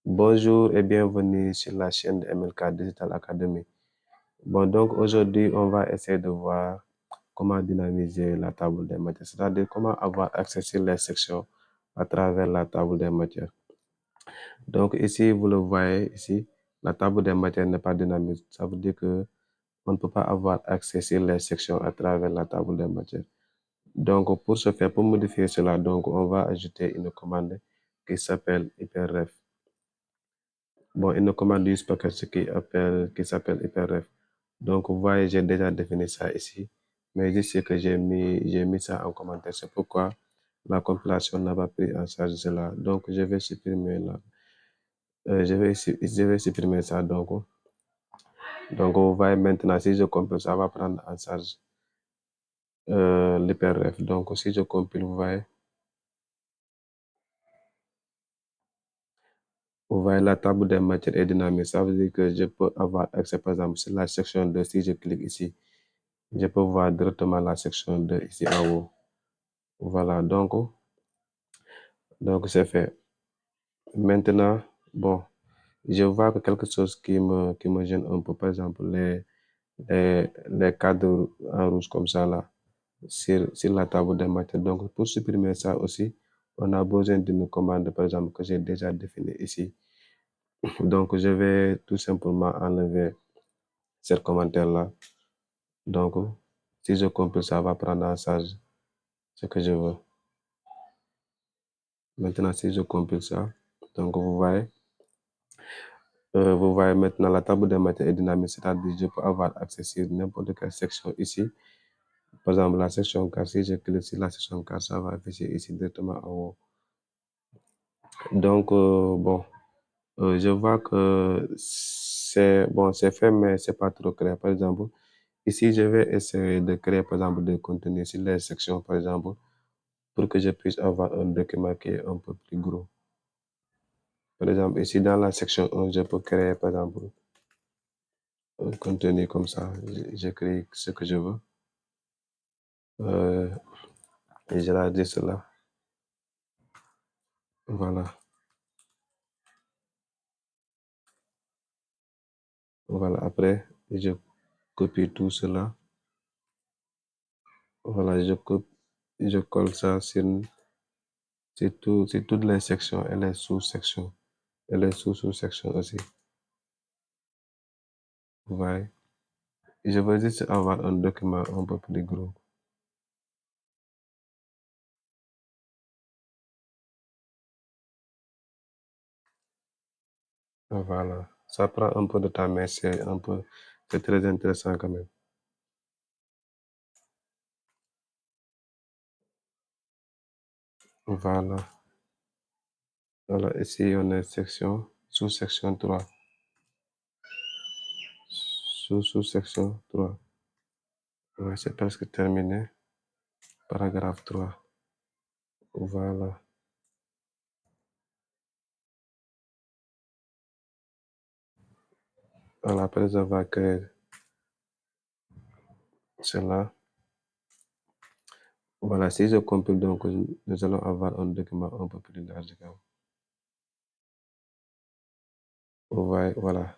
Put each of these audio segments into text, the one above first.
Bonjour et bienvenue sur la chaîne de MLK Digital Academy. Bon, donc aujourd'hui, on va essayer de voir comment dynamiser la table des matières, c'est-à-dire comment avoir accès sur les sections à travers la table des matières. Donc ici, vous le voyez, ici, la table des matières n'est pas dynamique. Ça veut dire que on ne peut pas avoir accès sur les sections à travers la table des matières. Donc pour ce faire, pour modifier cela, donc on va ajouter une commande qui s'appelle hyperref. Bon, une commande use package qui s'appelle hyperref. Donc, vous voyez, j'ai déjà défini ça ici. Mais ici que j'ai mis ça en commentaire. C'est pourquoi la compilation n'a pas pris en charge cela. Donc, je vais supprimer là. Je vais supprimer ça. Donc, vous voyez maintenant, si je compile, ça va prendre en charge l'hyperref. Donc, si je compile, vous voyez, la table des matières est dynamique. Ça veut dire que je peux avoir accès, par exemple, sur la section 2. Si je clique ici, je peux voir directement la section 2 ici en haut. Voilà, donc c'est fait. Maintenant, bon, je vois que quelque chose qui me gêne un peu, par exemple, les cadres en rouge comme ça, là, sur la table des matières. Donc, pour supprimer ça aussi, on a besoin d'une commande, par exemple, que j'ai déjà définie ici. Donc, je vais tout simplement enlever cette commentaire-là. Donc, si je compile, ça va prendre en charge ce que je veux. Maintenant, si je compile ça, donc vous voyez maintenant la table des matières est dynamique, c'est-à-dire je peux avoir accès sur n'importe quelle section ici. Par exemple, la section 4, si je clique sur la section 4, ça va afficher ici directement en haut. Donc, bon, je vois que c'est fait, mais c'est pas trop clair. Par exemple, ici, je vais essayer de créer, par exemple, des contenus sur les sections, par exemple, pour que je puisse avoir un document qui est un peu plus gros. Par exemple, ici, dans la section 1, je peux créer, par exemple, un contenu comme ça. J'écris ce que je veux. Et je leur dis cela. Voilà. Voilà. Après, je copie tout cela. Voilà, je colle ça sur toutes les sections et les sous-sections. Et les sous-sections aussi. Vous voyez. Je veux juste avoir un document un peu plus gros. Voilà. Ça prend un peu de temps, mais c'est très intéressant quand même. Voilà. Voilà. Ici, on a section, sous-section 3. Sous-section 3. Ouais, c'est presque terminé. Paragraphe 3. Voilà. Voilà, après avoir créé cela, voilà, si je compile, donc nous allons avoir un document un peu plus large. Vous voyez, voilà.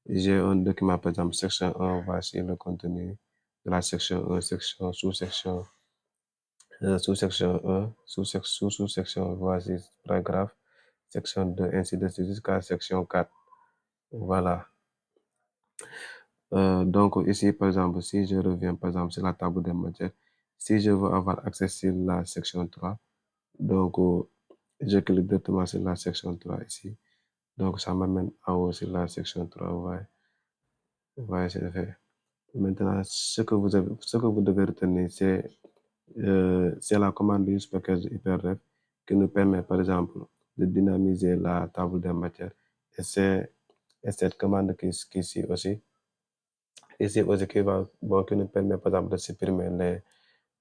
J'ai un document, par exemple, section 1, voici le contenu de la section 1, section, sous-section 1, sous-section, voici paragraphe, section 2, ainsi de suite, jusqu'à section 4. Voilà. Donc ici, par exemple, si je reviens, par exemple, sur la table des matières, si je veux avoir accès sur la section 3, donc je clique directement sur la section 3 ici. Donc ça m'amène en haut sur la section 3, vous voyez, c'est fait. Maintenant, ce que vous devez retenir, c'est la commande use package hyperref qui nous permet, par exemple, de dynamiser la table des matières. Et cette commande qui ici aussi, qui nous permet, par exemple, de supprimer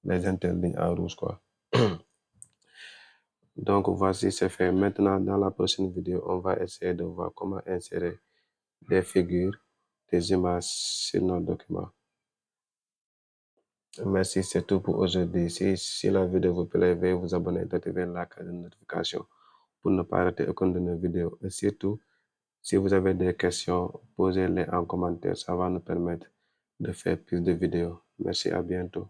les interlignes en rouge, quoi. Donc, voici, c'est fait. Maintenant, dans la prochaine vidéo, on va essayer de voir comment insérer des figures, des images sur nos documents. Merci, c'est tout pour aujourd'hui. Si la vidéo vous plaît, veuillez vous abonner et activer la cloche de notification pour ne pas rater aucune de nos vidéos. Et surtout, si vous avez des questions, posez-les en commentaire. Ça va nous permettre de faire plus de vidéos. Merci, à bientôt.